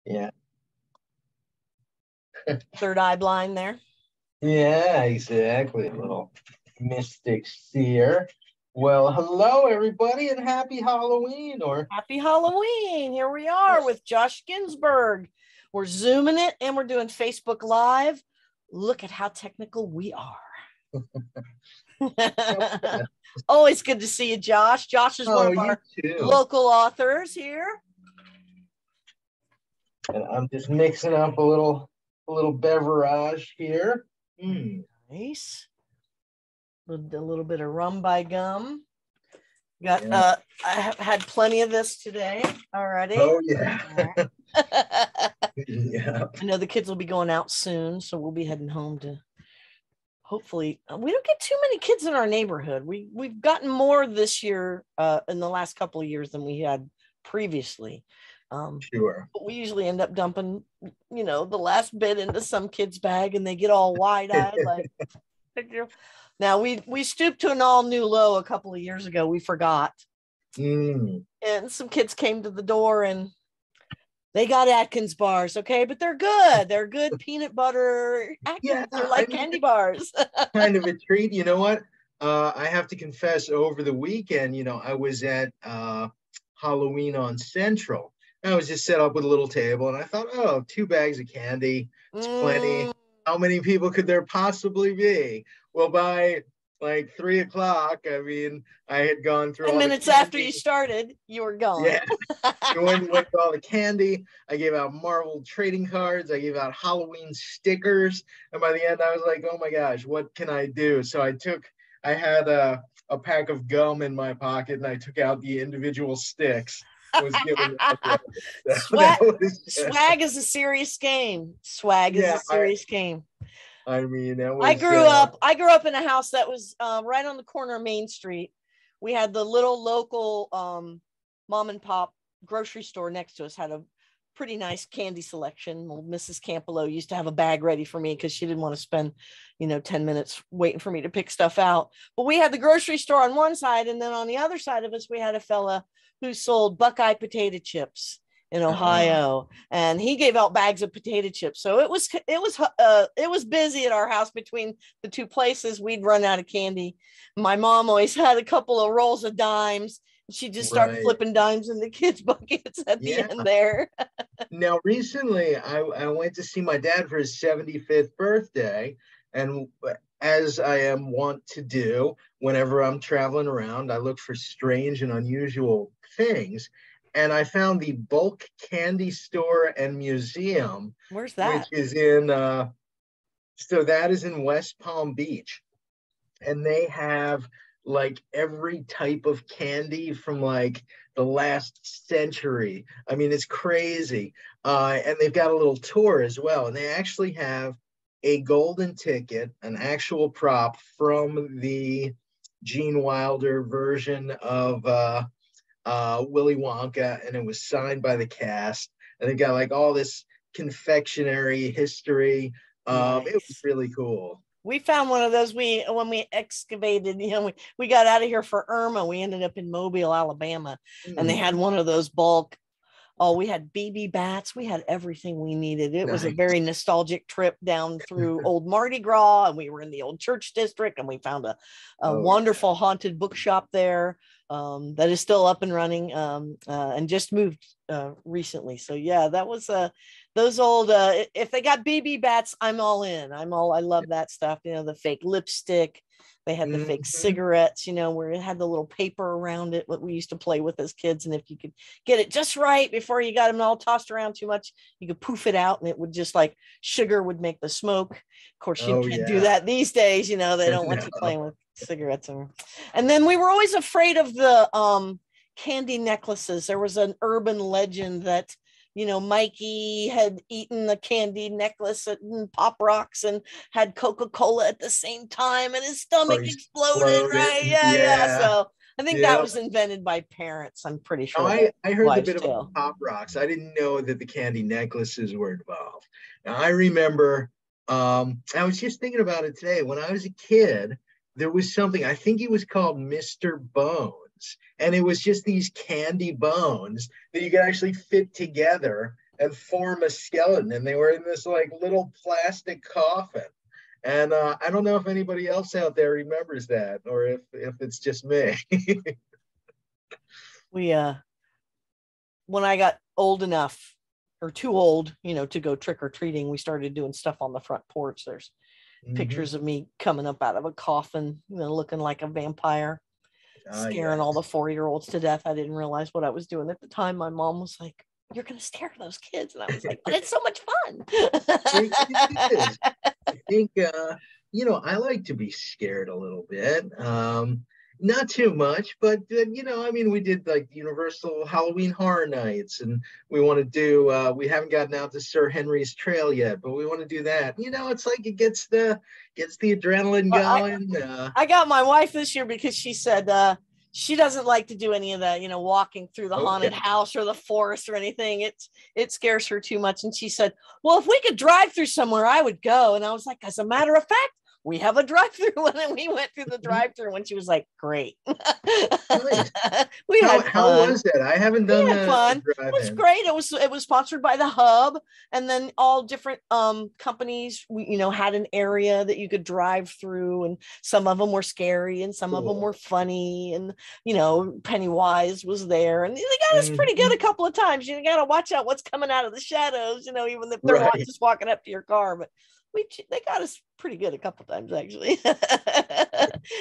Yeah. Third eye blind there. Yeah, exactly. A little mystic seer. Well, hello everybody and happy Halloween or Happy Halloween. Here we are with Josh Ginsberg. We're Zooming it and we're doing Facebook Live. Look at how technical we are. Always good to see you, Josh. Josh is one of our local authors here. And I'm just mixing up a little beverage here. Nice. A little bit of rum by gum. I have had plenty of this today already. Oh yeah. Yeah. I know the kids will be going out soon, so we'll be heading home to hopefully we don't get too many kids in our neighborhood. We've gotten more this year in the last couple of years than we had previously. Sure. But we usually end up dumping, the last bit into some kid's bag and they get all wide-eyed like now we stooped to an all-new low a couple of years ago. We forgot. And some kids came to the door and they got Atkins bars, okay, but they're good. They're good peanut butter Atkins. Yeah, they're like candy bars. Kind of a treat. You know what? I have to confess, over the weekend, I was at Halloween on Central. I was just set up with a little table, and I thought, oh, 2 bags of candy. It's plenty. How many people could there possibly be? Well, by like 3 o'clock, I had gone through 10 minutes after you started, you were gone. Yeah. I went through all the candy. I gave out Marvel trading cards. I gave out Halloween stickers. And by the end, I was like, oh my gosh, what can I do? So I had a pack of gum in my pocket and I took out the individual sticks. Swag is a serious game. Swag is a serious game. I grew up in a house that was right on the corner of Main Street. We had the little local mom and pop grocery store next to us, had a pretty nice candy selection. Old Mrs. Campolo used to have a bag ready for me because she didn't want to spend 10 minutes waiting for me to pick stuff out. But we had the grocery store on one side, and then on the other side of us we had a fella who sold Buckeye potato chips in Ohio, and he gave out bags of potato chips. So it was busy at our house. Between the two places, we'd run out of candy. My mom always had a couple of rolls of dimes. She just started flipping dimes in the kids' buckets at the end there. Now, recently, I went to see my dad for his 75th birthday, and as I am wont to do whenever I'm traveling around, I look for strange and unusual things. And I found the Bulk Candy Store and Museum. Where's that? Which is in, so that is in West Palm Beach. And they have like every type of candy from like the last century. It's crazy. And they've got a little tour as well. And they actually have a golden ticket, an actual prop from the Gene Wilder version of Willy Wonka, and it was signed by the cast, and they got like all this confectionery history. Nice. It was really cool. We found one of those when we excavated, we got out of here for Irma. We ended up in Mobile, Alabama, and they had one of those bulk. Oh, we had BB bats. We had everything we needed. It was a very nostalgic trip down through old Mardi Gras, and we were in the old church district, and we found a wonderful haunted bookshop there that is still up and running and just moved recently. So yeah, that was those old if they got BB bats, I'm all in. I love that stuff. The fake lipstick. They had the fake cigarettes, where it had the little paper around it, what we used to play with as kids. And if you could get it just right before you got them all tossed around too much, you could poof it out and it would just like sugar would make the smoke. Of course, you can't do that these days. They don't want you playing with cigarettes. And then we were always afraid of the candy necklaces. There was an urban legend that Mikey had eaten a candy necklace and Pop Rocks and had Coca-Cola at the same time and his stomach exploded, right? Yeah. So I think that was invented by parents. I'm pretty sure. I heard a bit about Pop Rocks. I didn't know that the candy necklaces were involved. Now, I remember, I was just thinking about it today. When I was a kid, there was something, I think it was called Mr. Bones. And it was just these candy bones that you could actually fit together and form a skeleton. And they were in this like little plastic coffin. And I don't know if anybody else out there remembers that, or if it's just me. We when I got old enough, or too old, to go trick or treating, we started doing stuff on the front porch. There's pictures of me coming up out of a coffin, looking like a vampire, scaring all the 4-year-olds to death. I didn't realize what I was doing at the time. My mom was like, "You're going to scare those kids." And I was like, "But it's so much fun." It is. I think, I like to be scared a little bit. Not too much, but, we did like Universal Halloween Horror Nights, and we want to do, we haven't gotten out to Sir Henry's Trail yet, but we want to do that. It's like it gets the adrenaline going. I got my wife this year because she said, she doesn't like to do any of that, walking through the haunted house or the forest or anything. It scares her too much. And she said, "Well, if we could drive through somewhere, I would go." And I was like, "As a matter of fact, we have a drive-through." And we went through the drive-through, and she was like, "Great." Nice. We had fun. How was that? I haven't done that. Fun. It was great. It was sponsored by the Hub, and then all different companies, had an area that you could drive through, and some of them were scary and some of them were funny, and Pennywise was there, and they got us pretty good a couple of times. You got to watch out what's coming out of the shadows, even if they're just walking up to your car, but they got us pretty good a couple times, actually.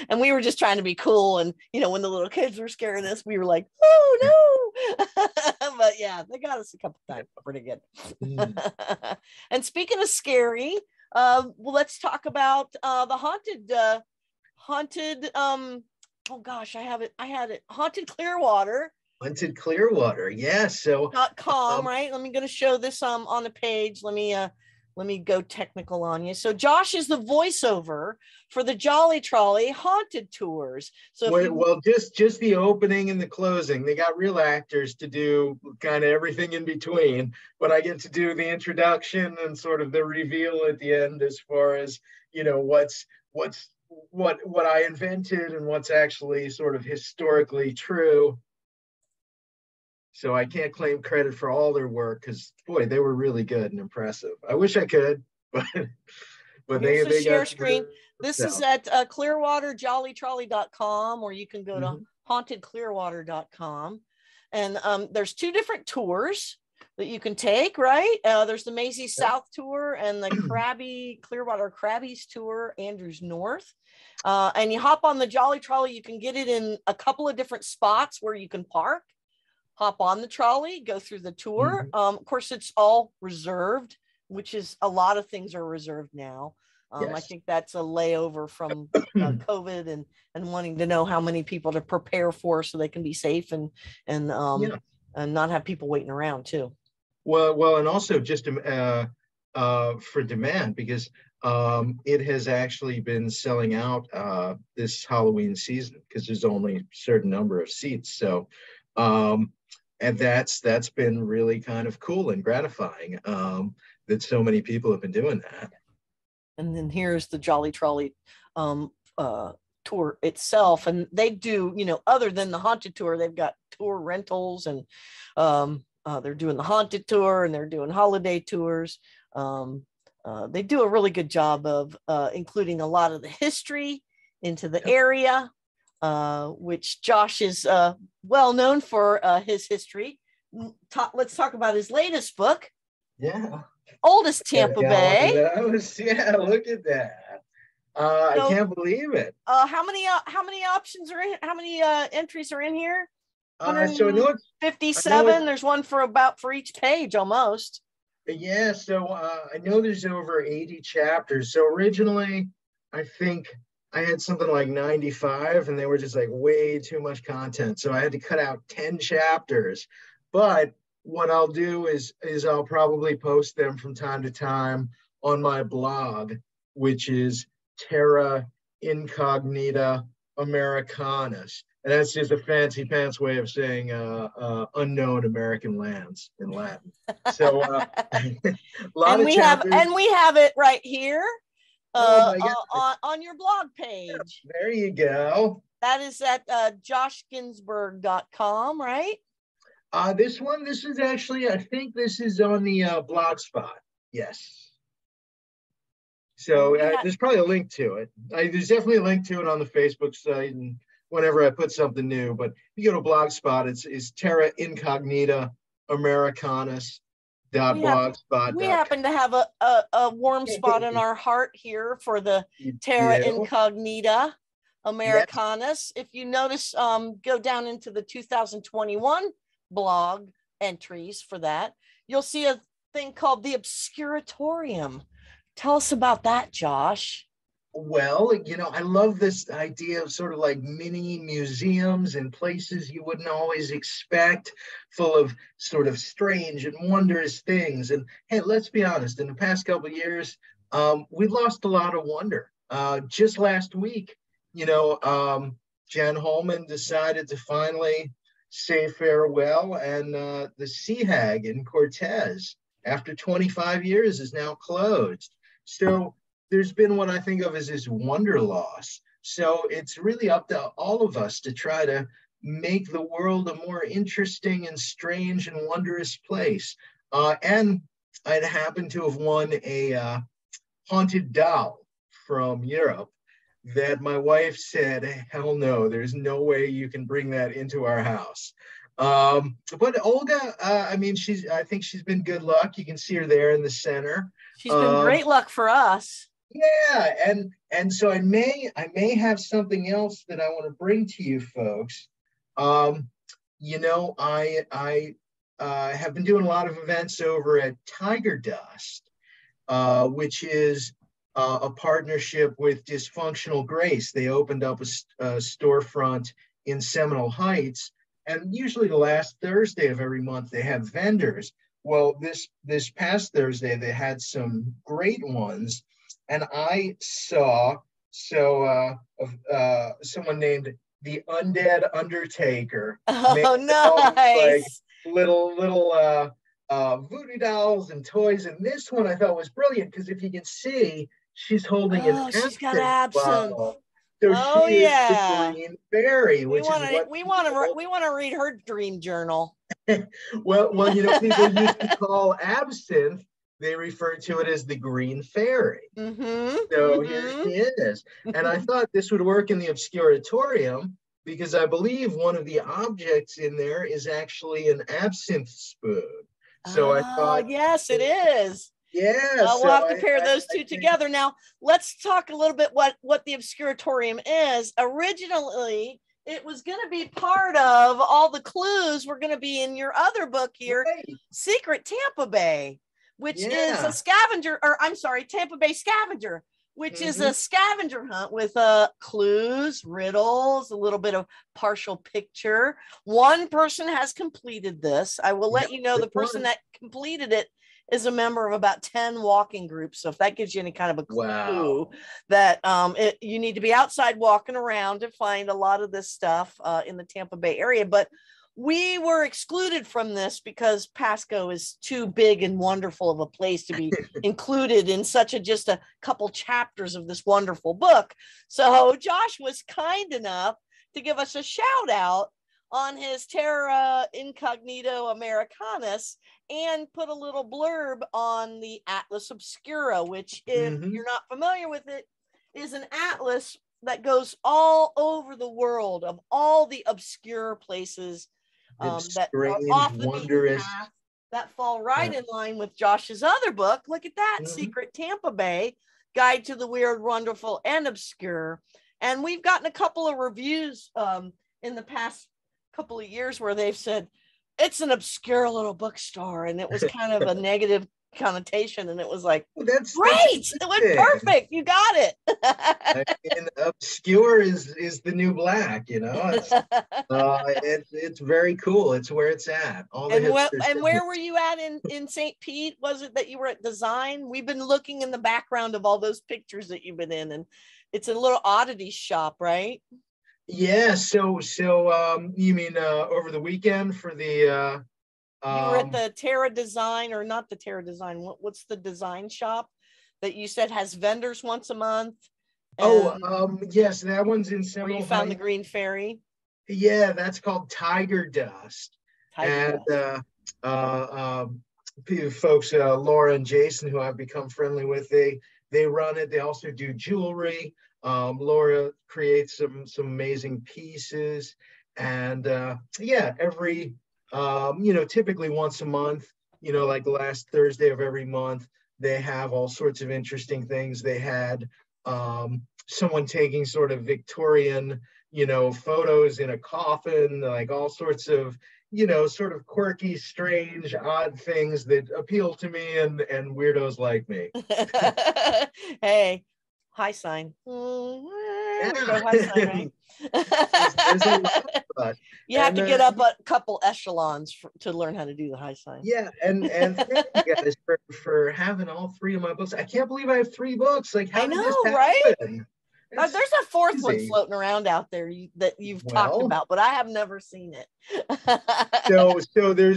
And we were just trying to be cool, and when the little kids were scaring us, we were like, "Oh no." But yeah, they got us a couple times pretty good. And speaking of scary, well, let's talk about the haunted oh gosh, I had it Haunted Clearwater. Haunted Clearwater, yes. So .com, right? Let me going to show this on the page. Let me go technical on you. So Josh is the voiceover for the Jolly Trolley haunted tours. So just the opening and the closing. They got real actors to do kind of everything in between, but I get to do the introduction and sort of the reveal at the end, as far as what I invented and what's actually sort of historically true. So I can't claim credit for all their work, because boy, they were really good and impressive. I wish I could, but they share got screen. This is at clearwaterjollytrolley.com, or you can go to hauntedclearwater.com. And there's 2 different tours that you can take, right? There's the Maisie South tour and the Clearwater Crabbies tour, Andrews North. And you hop on the Jolly Trolley. You can get it in a couple of different spots where you can park. Hop on the trolley, go through the tour. Of course, it's all reserved, which is a lot of things are reserved now. I think that's a layover from COVID and wanting to know how many people to prepare for, so they can be safe and not have people waiting around too. Well, and also just for demand, because it has actually been selling out this Halloween season, because there's only a certain number of seats. So. And that's been really kind of cool and gratifying, that so many people have been doing that. And then here's the Jolly Trolley tour itself, and they do, other than the haunted tour, they've got tour rentals, and they're doing the haunted tour, and they're doing holiday tours. They do a really good job of including a lot of the history into the area. Which Josh is well known for his history. Let's talk about his latest book. Yeah. Oldest Tampa Bay. Look at that. I can't believe it. How many options are in? How many entries are in here? So I know 57. There's one for each page almost. Yeah. So I know there's over 80 chapters. So originally, I think I had something like 95, and they were just like way too much content. So I had to cut out 10 chapters. But what I'll do is I'll probably post them from time to time on my blog, which is Terra Incognita Americanas. And that's just a fancy pants way of saying unknown American lands in Latin. So we have it right here. On your blog page. There you go. That is at joshginsberg.com, right? This is actually, I think this is on the blog spot. Yes. So there's probably a link to it. There's definitely a link to it on the Facebook site, and whenever I put something new. But if you go to Blogspot, it's Terra Incognita Americanus dot we have blogspot we dot happen to have a warm spot in our heart here for the Terra com. Incognita Yes. Americanus. If you notice, go down into the 2021 blog entries for that, you'll see a thing called the Obscuratorium. Tell us about that, Josh. Well, I love this idea of sort of like mini museums and places you wouldn't always expect, full of sort of strange and wondrous things. And hey, let's be honest, in the past couple of years, we lost a lot of wonder. Just last week, Jen Holman decided to finally say farewell, and the Sea Hag in Cortez, after 25 years, is now closed. So there's been what I think of as this wonder loss. So it's really up to all of us to try to make the world a more interesting and strange and wondrous place. And I'd happen to have won a haunted doll from Europe that my wife said, hell no, there's no way you can bring that into our house. But Olga, I think she's been good luck. You can see her there in the center. She's been great luck for us. Yeah, and so I may have something else that I want to bring to you folks. I have been doing a lot of events over at Tiger Dust, which is a partnership with Dysfunctional Grace. They opened up a storefront in Seminole Heights, and usually the last Thursday of every month they have vendors. Well, this past Thursday they had some great ones. And I saw someone named the Undead Undertaker. Oh, nice! Like little voodoo dolls and toys. And this one I thought was brilliant because if you can see, she's holding an absinthe. She's got absinthe. Bottle. So she is the Green Fairy. We want to read her dream journal. well, people used to call absinthe. They refer to it as the Green Fairy. So here she is. And I thought this would work in the Obscuratorium because I believe one of the objects in there is actually an absinthe spoon. So I thought, yes, it is. Yeah. We'll have to pair those two together. Now, let's talk a little bit what the Obscuratorium is. Originally, it was going to be part of all the clues were going to be in your other book here, right. Secret Tampa Bay, which is a Tampa Bay Scavenger, which is a scavenger hunt with clues, riddles, a little bit of partial picture. One person has completed this. I will let you know the person that completed it is a member of about 10 walking groups. So if that gives you any kind of a clue that you need to be outside walking around to find a lot of this stuff in the Tampa Bay area. But we were excluded from this because Pasco is too big and wonderful of a place to be included in just a couple chapters of this wonderful book. So Josh was kind enough to give us a shout out on his Terra Incognito Americanus and put a little blurb on the Atlas Obscura, which, if you're not familiar with it, is an atlas that goes all over the world of all the obscure places that are off the beaten path, that fall right in line with Josh's other book. Look at that, Secret Tampa Bay, Guide to the Weird, Wonderful, and Obscure. And we've gotten a couple of reviews in the past couple of years where they've said, it's an obscure little bookstore, and it was kind of a negative connotation, and it was like, that's great, it was perfect, you got it. Obscure is the new black, it's very cool. It's where it's at. And where were you at in St. Pete? Was it that you were at Design? We've been looking in the background of all those pictures that you've been in, and it's a little oddity shop, right? Yeah. So you mean over the weekend for the you were at the Terra Design, or not the Terra Design? What's the design shop that you said has vendors once a month? Yes, that one's in Seminole Heights. Where you found the Green Fairy? Yeah, that's called Tiger Dust. Tidy And West. Folks, Laura and Jason, who I've become friendly with, they run it. They also do jewelry. Laura creates some amazing pieces, and yeah, every typically once a month, like the last Thursday of every month, they have all sorts of interesting things. They had someone taking sort of Victorian, photos in a coffin, like all sorts of, sort of quirky, strange, odd things that appeal to me and weirdos like me. Hey, high sign. Yeah. We go high sign, right? there's a lot of us. You have to get up a couple echelons to learn how to do the high sign. Yeah, and thank you guys for having all three of my books. I can't believe I have 3 books. Like, how did this happen? Right? There's a fourth one floating around out there that you've talked about, but I have never seen it. So there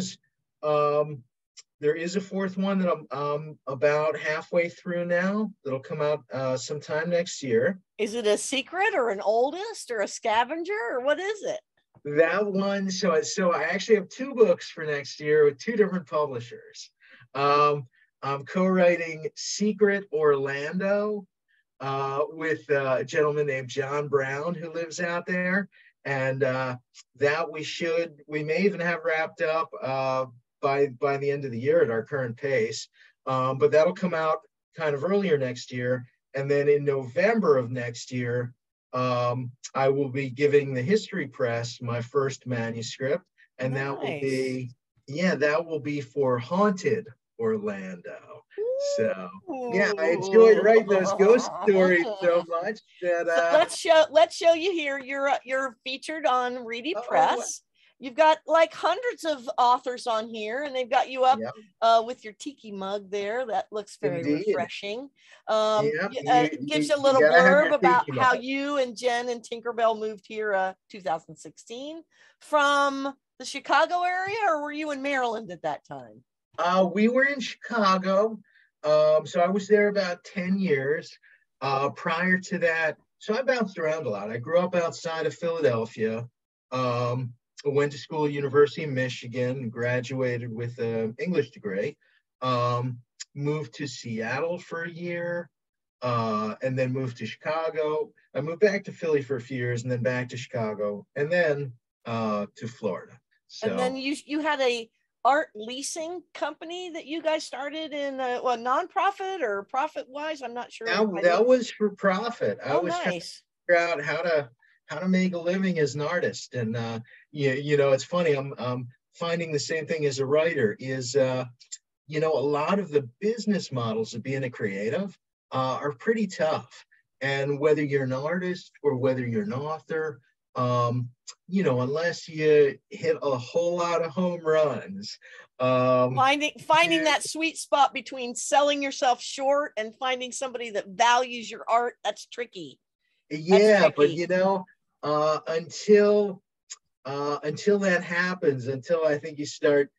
is a fourth one that I'm about halfway through now. That'll come out sometime next year. Is it a secret or an oldest or a scavenger or what is it? That one. So I actually have 2 books for next year with 2 different publishers. I'm co-writing Secret Orlando with a gentleman named John Brown who lives out there, and that we may even have wrapped up by the end of the year at our current pace. But that'll come out kind of earlier next year, and then in November of next year, I will be giving the History Press my first manuscript, and Nice. that will be for Haunted Orlando. So yeah, I enjoyed writing those ghost stories so much that so let's show you here. You're featured on Reedy Press. You've got like hundreds of authors on here, and they've got you up with your tiki mug there. That looks very refreshing. It gives you a little blurb about how you and Jen and Tinkerbell moved here 2016 from the Chicago area, or were you in Maryland at that time? We were in Chicago. So I was there about 10 years. Prior to that, so I bounced around a lot. I grew up outside of Philadelphia. Went to school at University of Michigan, graduated with an English degree. Moved to Seattle for a year, and then moved to Chicago. I moved back to Philly for a few years, and then back to Chicago, and then to Florida. So, and then you had a art leasing company that you guys started in a nonprofit or profit wise. I'm not sure. That was for profit. I was nice. trying to figure out how to make a living as an artist, and it's funny. I'm finding the same thing as a writer. Is a lot of the business models of being a creative are pretty tough, and whether you're an artist or whether you're an author, unless you hit a whole lot of home runs, finding that sweet spot between selling yourself short and finding somebody that values your art, that's tricky. But until that happens, until I think you start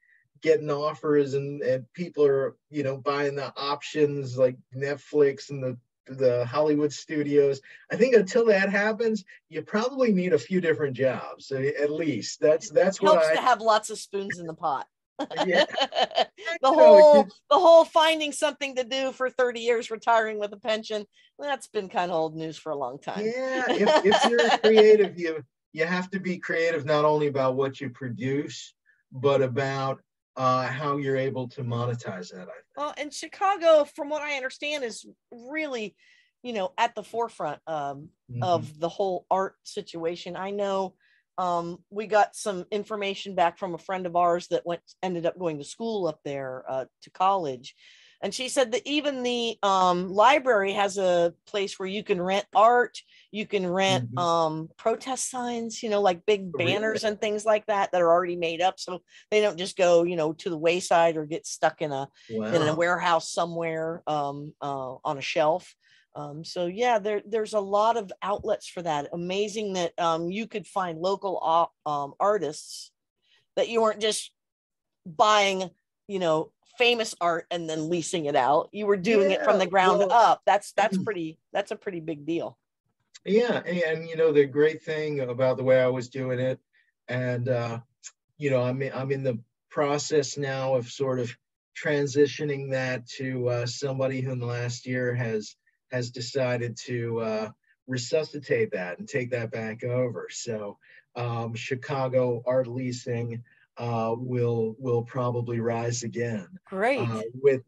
getting offers and people are buying the options like Netflix and the Hollywood studios, I think until that happens, you probably need a few different jobs. So at least that's what helps to have lots of spoons in the pot. Yeah. the whole finding something to do for 30 years, retiring with a pension, that's been kind of old news for a long time. Yeah, if you're a creative, you have to be creative not only about what you produce, but about how you're able to monetize that. Well, and Chicago, from what I understand, is really, at the forefront of the whole art situation. I know we got some information back from a friend of ours that ended up going to school up there to college. And she said that even the library has a place where you can rent art, you can rent protest signs, like big banners and things like that are already made up. So they don't just go, to the wayside or get stuck in a warehouse somewhere on a shelf. So yeah, there's a lot of outlets for that. Amazing that you could find local artists that you weren't just buying, famous art and then leasing it out. You were doing it from the ground up. That's a pretty big deal. Yeah, and the great thing about the way I was doing it, and I'm in the process now of sort of transitioning that to somebody who in the last year has decided to resuscitate that and take that back over. So Chicago art leasing will probably rise again Great.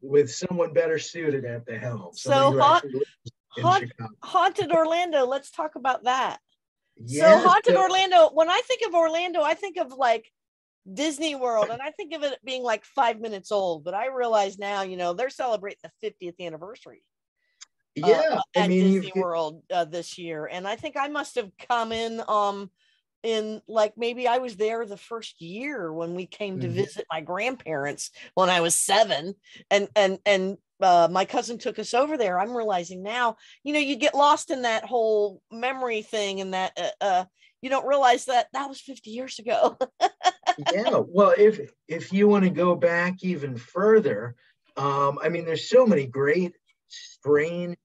with someone better suited at the helm. Somebody So who actually lives in Chicago. Haunted Orlando. Let's talk about that. So Yes. Haunted Orlando, when I think of Orlando, I think of like Disney World, and I think of it being like 5 minutes old, but I realize now, they're celebrating the 50th anniversary Yeah, I at mean, Disney World this year. And I think I must have come in like maybe I was there the first year when we came to visit my grandparents when I was 7, and my cousin took us over there. I'm realizing now, you get lost in that whole memory thing, and that you don't realize that was 50 years ago. Yeah, well, if you want to go back even further, I mean, there's so many great, strange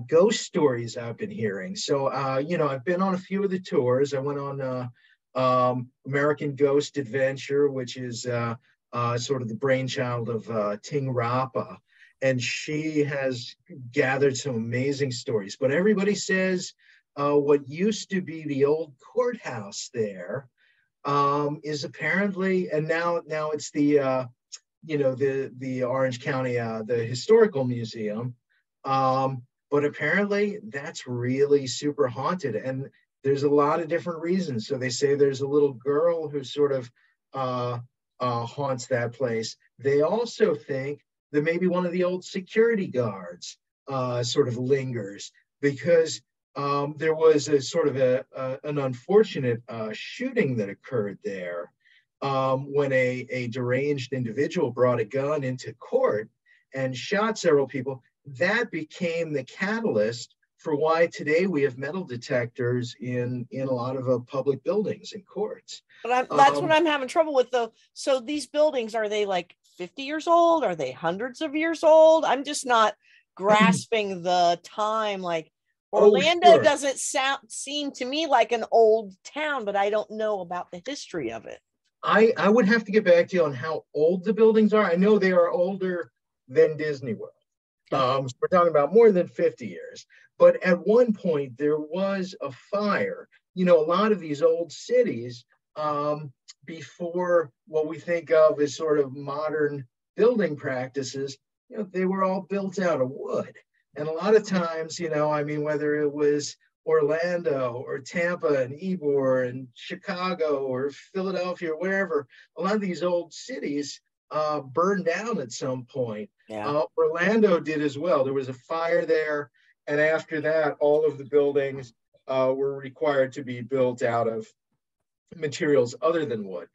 ghost stories I've been hearing. So, I've been on a few of the tours. I went on American Ghost Adventure, which is sort of the brainchild of Ting Rapa, and she has gathered some amazing stories. But everybody says what used to be the old courthouse there is apparently, and now it's the the Orange County the Historical Museum, but apparently that's really super haunted, and there's a lot of different reasons. So they say there's a little girl who sort of haunts that place. They also think that maybe one of the old security guards sort of lingers, because there was a sort of an unfortunate shooting that occurred there when a deranged individual brought a gun into court and shot several people. That became the catalyst for why today we have metal detectors in a lot of public buildings and courts. But that's what I'm having trouble with, though. So these buildings, are they like 50 years old? Are they hundreds of years old? I'm just not grasping the time. Like, Orlando doesn't seem to me like an old town, but I don't know about the history of it. I would have to get back to you on how old the buildings are. I know they are older than Disney World. So we're talking about more than 50 years. But at one point, there was a fire. A lot of these old cities, before what we think of as sort of modern building practices, they were all built out of wood. And a lot of times, I mean, whether it was Orlando or Tampa and Ybor and Chicago or Philadelphia or wherever, a lot of these old cities burned down at some point. Yeah. Orlando did as well. There was a fire there. And after that, all of the buildings were required to be built out of materials other than wood,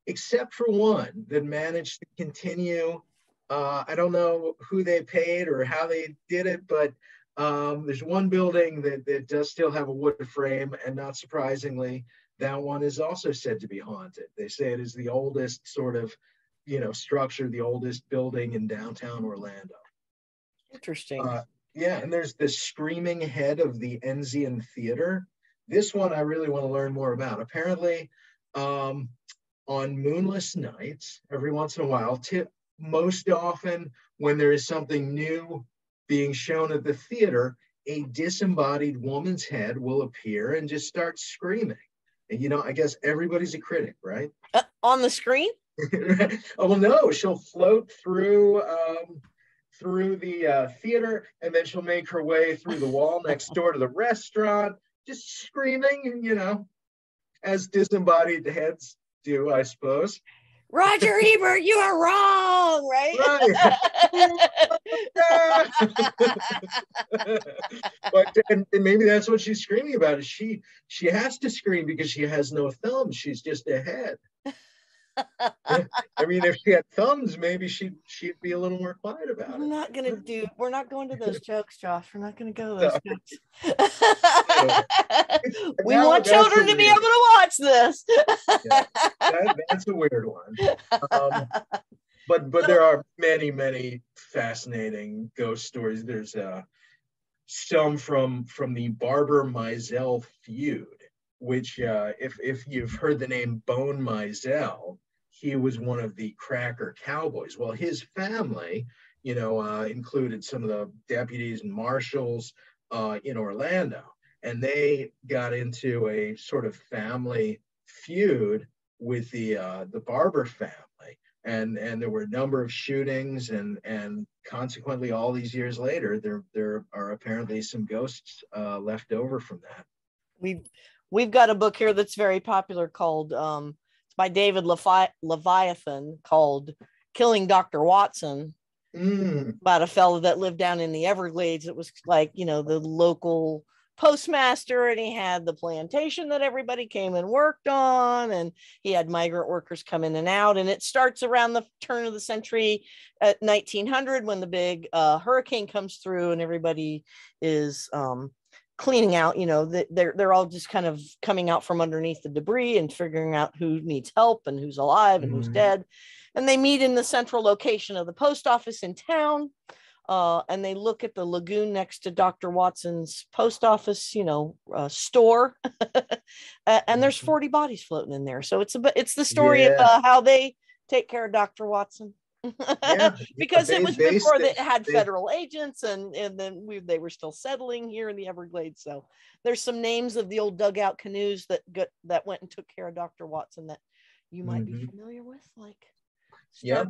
except for one that managed to continue. I don't know who they paid or how they did it, but there's one building that does still have a wood frame, and not surprisingly, that one is also said to be haunted. They say it is the oldest sort of, structure, the oldest building in downtown Orlando. Interesting. Yeah, and there's the screaming head of the Enzian Theater. This one I really want to learn more about. Apparently, on moonless nights, every once in a while, most often when there is something new being shown at the theater, a disembodied woman's head will appear and just start screaming. And, I guess everybody's a critic, right? On the screen? Oh, well, no, she'll float through the theater, and then she'll make her way through the wall next door to the restaurant, just screaming, as disembodied heads do, I suppose. Roger Ebert, you are wrong, right? But and maybe that's what she's screaming about. Is she has to scream because she has no thumbs. She's just a head. I mean, if she had thumbs, maybe she'd be a little more quiet about it. We're not going to those jokes, Josh. We're not going to go those jokes. We want children to be able to watch this. Yeah, that's a weird one. But there are many fascinating ghost stories. There's some from the Barber Mizell feud. which if you've heard the name Bone Mizell, he was one of the cracker cowboys. Well, his family, included some of the deputies and marshals in Orlando, and they got into a sort of family feud with the Barber family. And there were a number of shootings, and consequently, all these years later, there are apparently some ghosts left over from that. We've got a book here that's very popular called it's by David Leviathan, called Killing Dr. Watson, about a fellow that lived down in the Everglades. It was like, the local postmaster, and he had the plantation that everybody came and worked on, and he had migrant workers come in and out. And it starts around the turn of the century at 1900, when the big hurricane comes through, and everybody is cleaning out. They're all just kind of coming out from underneath the debris and figuring out who needs help and who's alive and who's dead. And they meet in the central location of the post office in town. And they look at the lagoon next to Dr. Watson's post office, store, and there's 40 bodies floating in there. So it's the story of how they take care of Dr. Watson. Because it was before they had federal agents, and then they were still settling here in the Everglades. So there's some names of the old dugout canoes that went and took care of Dr. Watson that you might be familiar with, like. Yeah,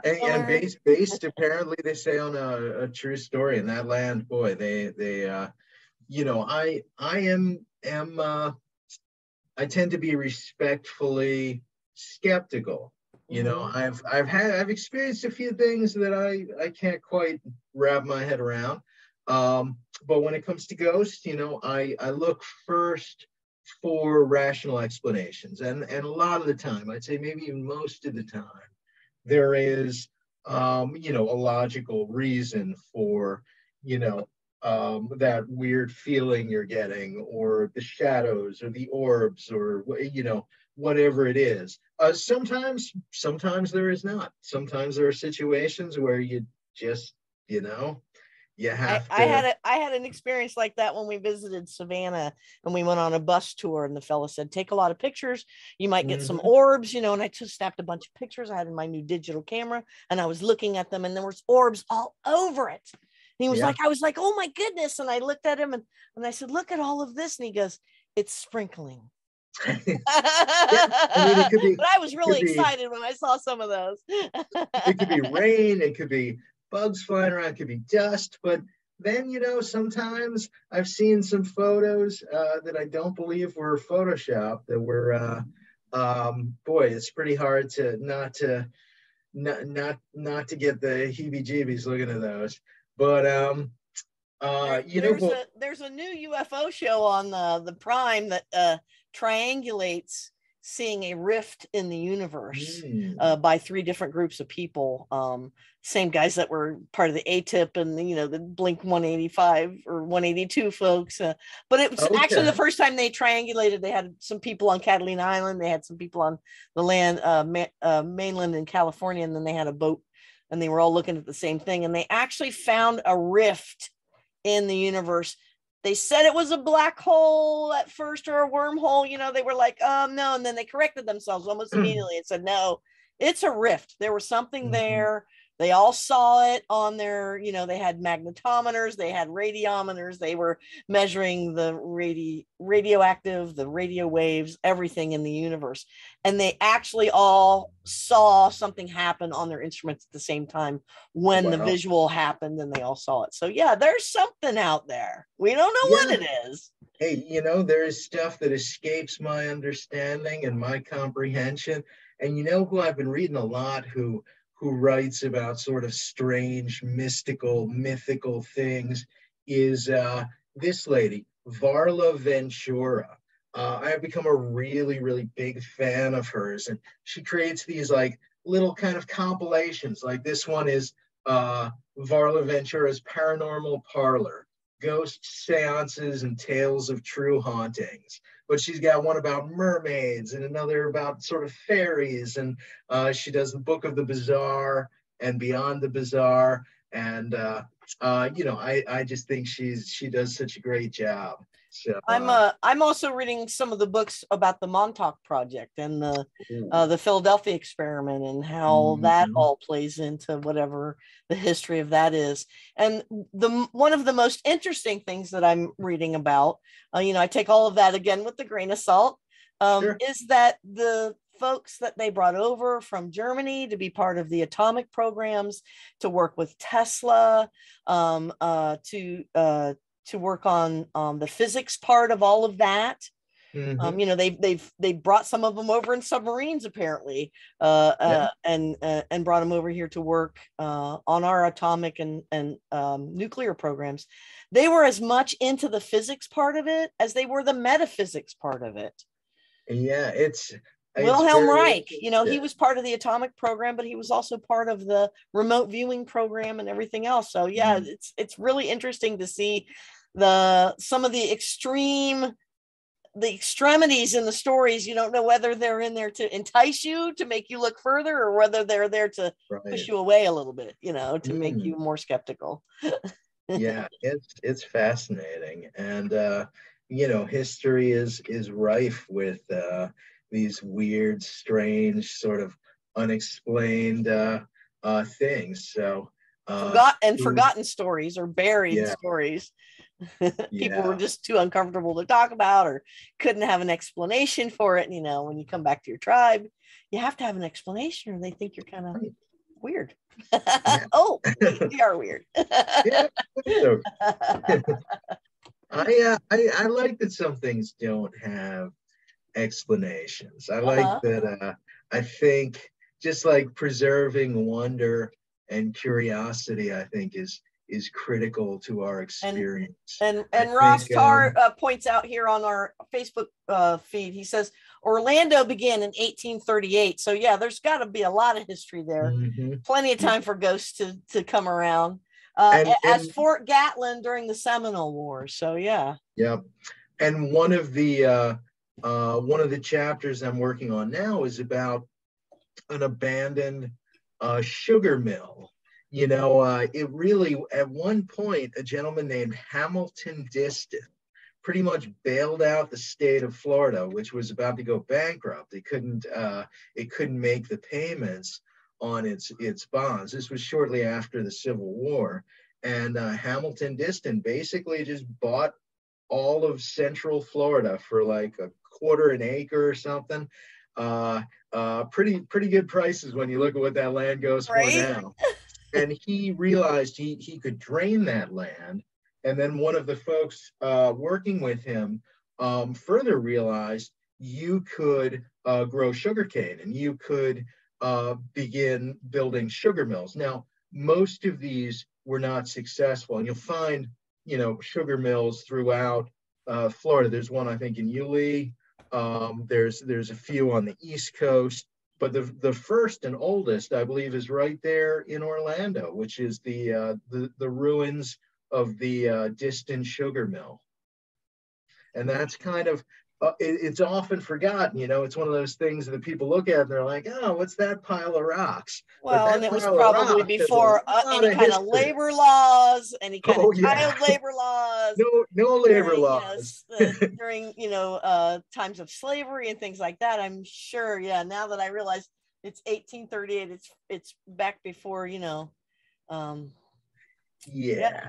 and based apparently, they say, on a true story in that land. Boy, I tend to be respectfully skeptical. I've experienced a few things that I can't quite wrap my head around. But when it comes to ghosts, I look first for rational explanations, and a lot of the time, I'd say maybe even most of the time, there is, a logical reason for, that weird feeling you're getting, or the shadows, or the orbs, or, whatever it is. Sometimes there is not. Sometimes there are situations where you just, you have to. I had an experience like that when we visited Savannah, and we went on a bus tour, and the fella said, take a lot of pictures, you might get some orbs, and I just snapped a bunch of pictures. I had my new digital camera, and I was looking at them, and there was orbs all over it. And he was I was like, oh my goodness. And I looked at him, and I said, look at all of this. And he goes, it's sprinkling. It could be, but I was really excited when I saw some of those. It could be rain, it could be bugs flying around, it could be dust. But then, sometimes I've seen some photos that I don't believe were photoshopped, that were boy, it's pretty hard to not to get the heebie-jeebies looking at those. But there's a new UFO show on the Prime that triangulates seeing a rift in the universe by 3 different groups of people. Same guys that were part of the ATIP and the Blink 185 or 182 folks. But it was actually the first time they triangulated. They had some people on Catalina Island. They had some people on the mainland in California, and then they had a boat, and they were all looking at the same thing. And they actually found a rift in the universe. They said it was a black hole at first, or a wormhole. They were like, no. And then they corrected themselves almost immediately and said, no, it's a rift. There was something there. They all saw it on their, they had magnetometers, they had radiometers, they were measuring the radioactive, the radio waves, everything in the universe. And they actually all saw something happen on their instruments at the same time when the visual happened, and they all saw it. So yeah, there's something out there. We don't know what it is. Hey, there is stuff that escapes my understanding and my comprehension. And who I've been reading a lot, who writes about sort of strange, mystical, mythical things, is this lady, Varla Ventura. I have become a really, really big fan of hers. And she creates these like little kind of compilations. Like this one is Varla Ventura's Paranormal Parlor, Ghosts, Seances, and Tales of True Hauntings. But she's got one about mermaids and another about sort of fairies. And she does the Book of the Bizarre and Beyond the Bizarre. And I just think she does such a great job. So I'm also reading some of the books about the Montauk Project and ooh, the Philadelphia experiment and how that mhm, all plays into whatever the history of that is. And the one of the most interesting things that I'm reading about, I take all of that again with a grain of salt, sure. is that the folks that they brought over from Germany to be part of the atomic programs, to work with Tesla, to work on the physics part of all of that. Hmm. They brought some of them over in submarines apparently, Yeah. and brought them over here to work on our atomic and nuclear programs. They were as much into the physics part of it as they were the metaphysics part of it. Yeah, it's Wilhelm very Reich, he interesting. was part of the atomic program, but he was also part of the remote viewing program and everything else. So yeah, Mm. it's really interesting to see some of the extremities in the stories. You don't know whether they're in there to entice you, to make you look further, or whether they're there to push Right. you away a little bit, to make Mm. you more skeptical. Yeah, it's fascinating, and history is rife with these weird, strange, sort of unexplained things. So, uh, who- Forgotten stories or buried yeah, stories. People were yeah, just too uncomfortable to talk about or couldn't have an explanation for it. When you come back to your tribe, you have to have an explanation or they think you're kind of right, weird. yeah, Oh, we are weird. yeah. So I like that some things don't have explanations. I like Uh-huh. that. I think just like preserving wonder and curiosity, I think is critical to our and experience. I and Ross think, Tarr points out here on our Facebook feed. He says Orlando began in 1838. So yeah, there's got to be a lot of history there. mhm, Plenty of yeah, time for ghosts to come around. As and Fort Gatlin during the Seminole Wars. So yeah. yeah, and one of the chapters I'm working on now is about an abandoned sugar mill. It really, at one point, a gentleman named Hamilton Diston pretty much bailed out the state of Florida, which was about to go bankrupt. It couldn't make the payments on its bonds. This was shortly after the Civil War, and Hamilton Diston basically just bought all of Central Florida for like a quarter an acre or something. Uh, pretty good prices when you look at what that land goes for Right. now. And he realized he could drain that land. And then one of the folks working with him further realized you could grow sugarcane and you could begin building sugar mills. Now, most of these were not successful, and you'll find sugar mills throughout Florida. There's one I think in Yulee. There's a few on the East Coast, but the first and oldest, I believe, is right there in Orlando, which is the ruins of the distant sugar mill, and that's kind of it's often forgotten. It's one of those things that people look at and they're like, "Oh, what's that pile of rocks?" But Well, and that it was pile of probably rocks has a before lot any of kind of history. labor laws, any kind of Oh yeah, child labor laws, no labor during laws. during times of slavery and things like that. I'm sure. Yeah. Now that I realize it's 1838, it's back before um, yeah, Yeah,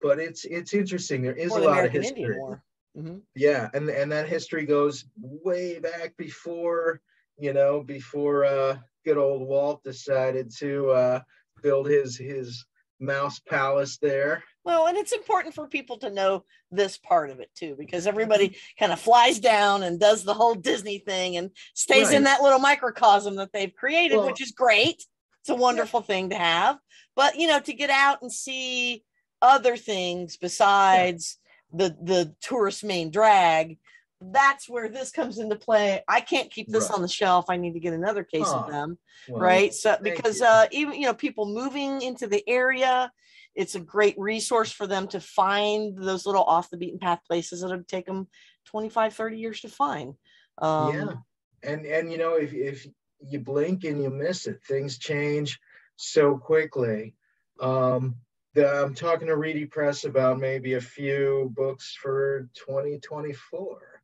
but it's interesting. There is before a the lot of American Indian history. War. Mm-hmm. Yeah, and that history goes way back before good old Walt decided to build his mouse palace there. Well, and it's important for people to know this part of it too, because Mhm. everybody kind of flies down and does the whole Disney thing and stays in Right. that little microcosm that they've created, which Well, is great. It's a yeah, wonderful thing to have. But, to get out and see other things yeah. besides the tourist main drag, that's where this comes into play. I can't keep this Right. on the shelf. I need to get another case of Oh, them, well, right? So thank because you. even people moving into the area, it's a great resource for them to find those little off the beaten path places that would take them 25, 30 years to find. Yeah. um And if you blink and you miss it, things change so quickly. Um, I'm talking to Reedy Press about maybe a few books for 2024,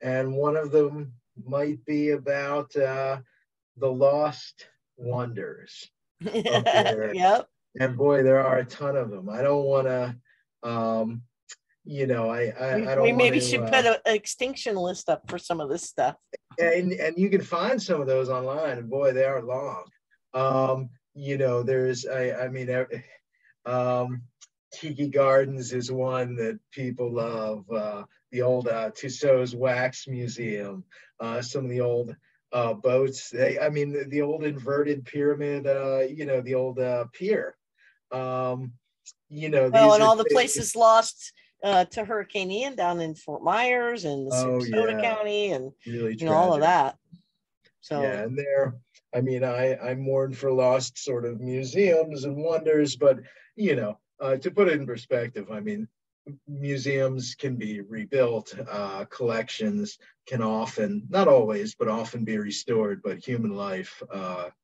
and one of them might be about the lost wonders of the earth. Yep. And boy, there are a ton of them. I don't want to, um, I We don't want maybe should put to, an extinction list up for some of this stuff. and you can find some of those online, and boy, they are long. There's, I mean, um, Tiki Gardens is one that people love. The old Tussauds Wax Museum, some of the old boats. The old inverted pyramid. The old pier. Um, Well, these and are all the things. places lost to Hurricane Ian down in Fort Myers and Oh Sarasota yeah, County and really all of tragic. that. So Yeah, and there. I mourn for lost sort of museums and wonders, but to put it in perspective, museums can be rebuilt, collections can often, not always, but often be restored. But human life,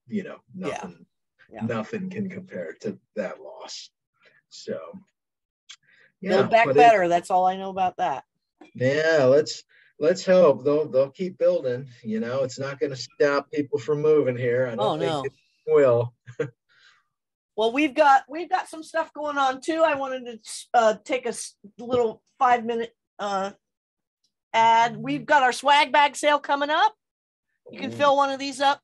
yeah, nothing, yeah. nothing can compare to that loss. So Build yeah, back better. That's all I know about that. yeah, let's hope they'll keep building. It's not going to stop people from moving here. I Oh don't think no. it will. Well, we've got some stuff going on too. I wanted to take a little 5-minute ad. We've got our swag bag sale coming up. You can fill one of these up.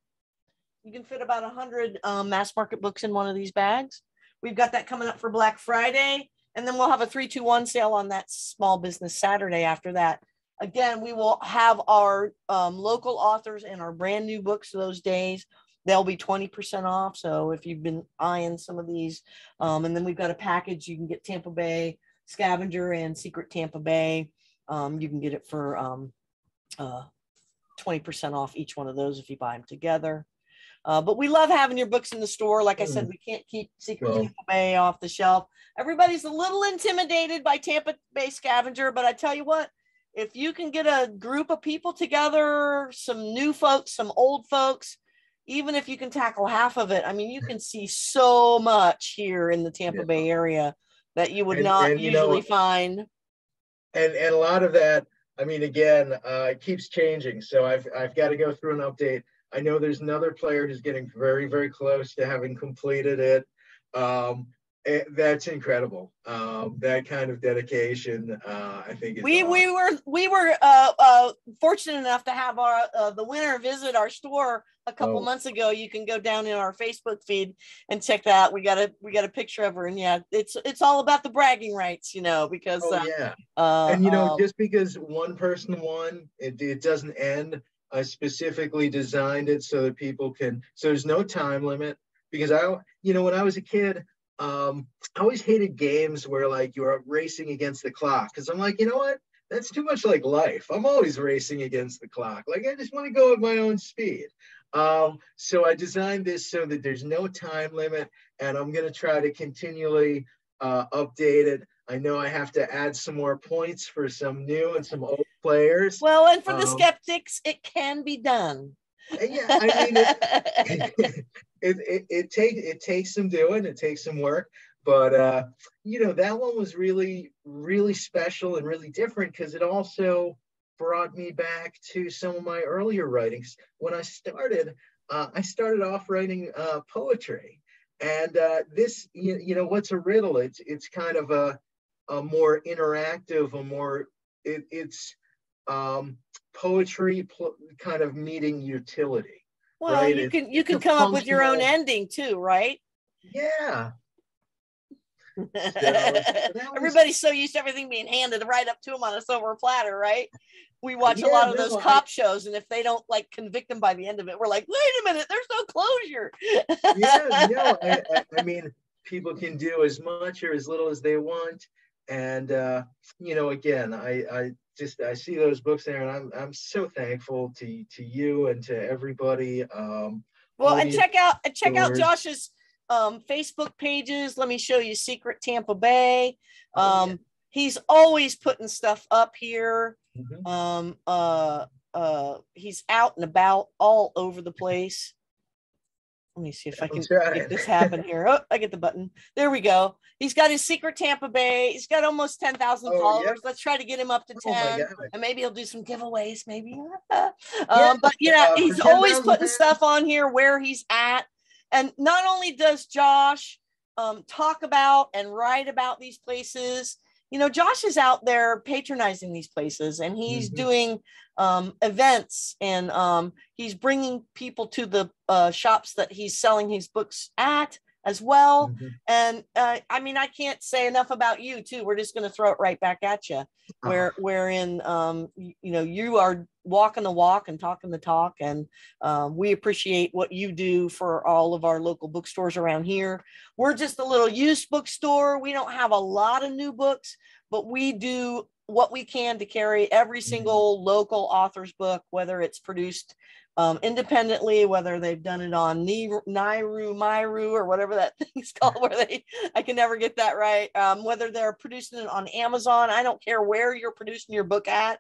You can fit about 100 mass market books in one of these bags. We've got that coming up for Black Friday. And then we'll have a 3-2-1 sale on that Small Business Saturday after that. Again, we will have our local authors and our brand new books those days. They'll be 20% off. So if you've been eyeing some of these, and then we've got a package, you can get Tampa Bay Scavenger and Secret Tampa Bay. You can get it for 20% off each one of those if you buy them together. But we love having your books in the store. Like I said, we can't keep Secret Tampa Bay off the shelf. Everybody's a little intimidated by Tampa Bay Scavenger, but I tell you what, if you can get a group of people together, some new folks, some old folks, even if you can tackle half of it, you can see so much here in the Tampa Bay area that you would not usually find. And a lot of that, again, it keeps changing. So I've got to go through an update. I know there's another player who's getting very, very close to having completed it. That's incredible. That kind of dedication, I think, is awesome. We were fortunate enough to have our the winner visit our store a couple months ago. You can go down in our Facebook feed and check that out. We got a picture of her, and yeah, it's all about the bragging rights, because just because one person won, it doesn't end. I specifically designed it so that people can. So there's no time limit because when I was a kid, I always hated games where like you are racing against the clock because I'm like, you know what? That's too much like life. I'm always racing against the clock. Like I just want to go at my own speed. So I designed this so that there's no time limit, and I'm gonna try to continually update it. I know I have to add some more points for some new and some old players. Well, and for the skeptics, it can be done. Yeah, it takes some doing, it takes some work, but that one was really, really special and really different because it also brought me back to some of my earlier writings. When I started off writing poetry, and this, what's a riddle? It's kind of a more interactive, it's poetry kind of meeting utility. Well, right? You can come up with your own ending too, right? Yeah. Everybody's so used to everything being handed right up to them on a silver platter, right? We watch a lot of those cop shows, and if they don't like convict them by the end of it, we're like, wait a minute, there's no closure. People can do as much or as little as they want, and again, I see those books there, and I'm so thankful to you and to everybody. Well, and check out Josh's Facebook pages. Let me show you Secret Tampa Bay. He's always putting stuff up here. He's out and about all over the place. Let me see if I can right. make this happen here. Oh, I get the button. There we go. He's got his secret Tampa Bay. He's got almost 10,000 followers. Yeah. Let's try to get him up to 10. Oh my God. And maybe he'll do some giveaways, maybe. Yeah, But yeah, he's for always 10,000 putting fans. stuff on here where he's at. And not only does Josh talk about and write about these places, you know, Josh is out there patronizing these places, and he's doing events, and he's bringing people to the shops that he's selling his books at as well. And I mean, I can't say enough about you too. We're just going to throw it right back at you, wherein you know, you are walking the walk and talking the talk, and we appreciate what you do for all of our local bookstores around here. We're just a little used bookstore. We don't have a lot of new books, but we do what we can to carry every single local author's book, whether it's produced independently, whether they've done it on Myru, or whatever that thing's called, where I can never get that right. Whether they're producing it on Amazon, I don't care where you're producing your book at.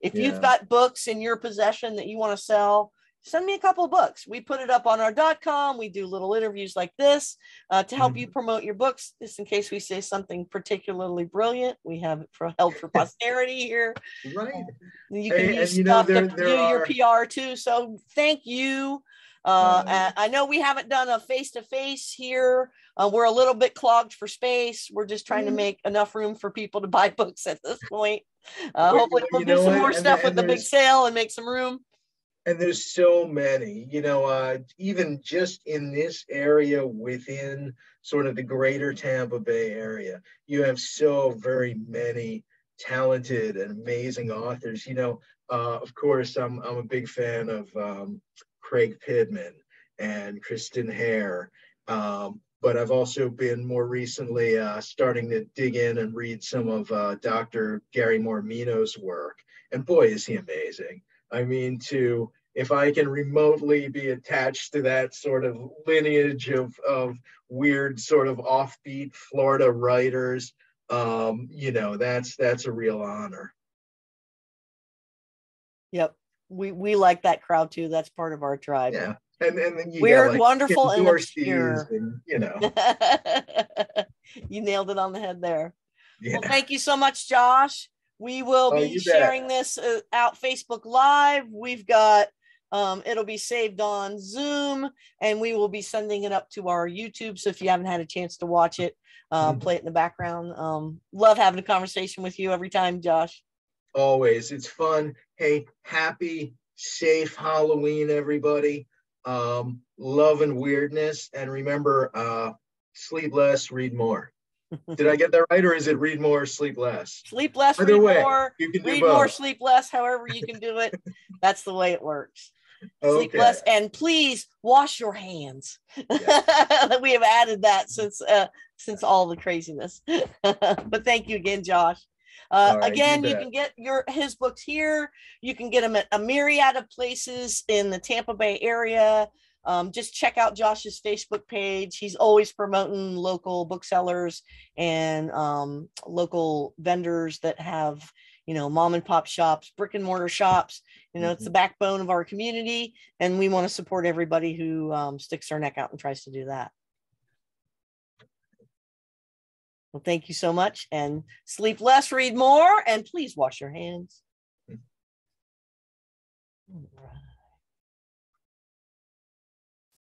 If you've got books in your possession that you want to sell, send me a couple of books. We put it up on our .com. We do little interviews like this to help you promote your books, just in case we say something particularly brilliant. We have it held for posterity here. Right. You can use stuff to do your PR too. So thank you. I know we haven't done a face-to-face here. We're a little bit clogged for space. We're just trying to make enough room for people to buy books at this point. Hopefully we'll do some more stuff with the big sale and make some room. And there's so many, you know, even just in this area within sort of the greater Tampa Bay area, you have so very many talented and amazing authors. You know, of course, I'm a big fan of Craig Pittman and Kristen Hare. But I've also been more recently starting to dig in and read some of Dr. Gary Mormino's work. And boy, is he amazing. I mean, if I can remotely be attached to that sort of lineage of weird sort of offbeat Florida writers, you know, that's a real honor. Yep. We like that crowd too. That's part of our tribe. Yeah. And then you weird, got, like, wonderful, and obscure. And, you know. You nailed it on the head there. Yeah. Well, thank you so much, Josh. We will be sharing this out Facebook Live. We've got it'll be saved on Zoom, and we will be sending it up to our YouTube. So if you haven't had a chance to watch it, play it in the background. Love having a conversation with you every time, Josh. Always. It's fun. Hey, happy, safe Halloween, everybody. Love and weirdness. And remember, sleep less, read more. Did I get that right? Or is it read more, sleep less? Sleep less, read more. You can read more, sleep less, however you can do it. That's the way it works. Okay. Sleep less, and please wash your hands. Yes. We have added that since all the craziness. But thank you again, Josh. Right, again, you can get his books here. You can get them at a myriad of places in the Tampa Bay area. Just check out Josh's Facebook page. He's always promoting local booksellers and local vendors that have, you know, mom and pop shops, brick and mortar shops. You know, it's the backbone of our community, and we want to support everybody who sticks their neck out and tries to do that. Well, thank you so much, and sleep less, read more, and please wash your hands.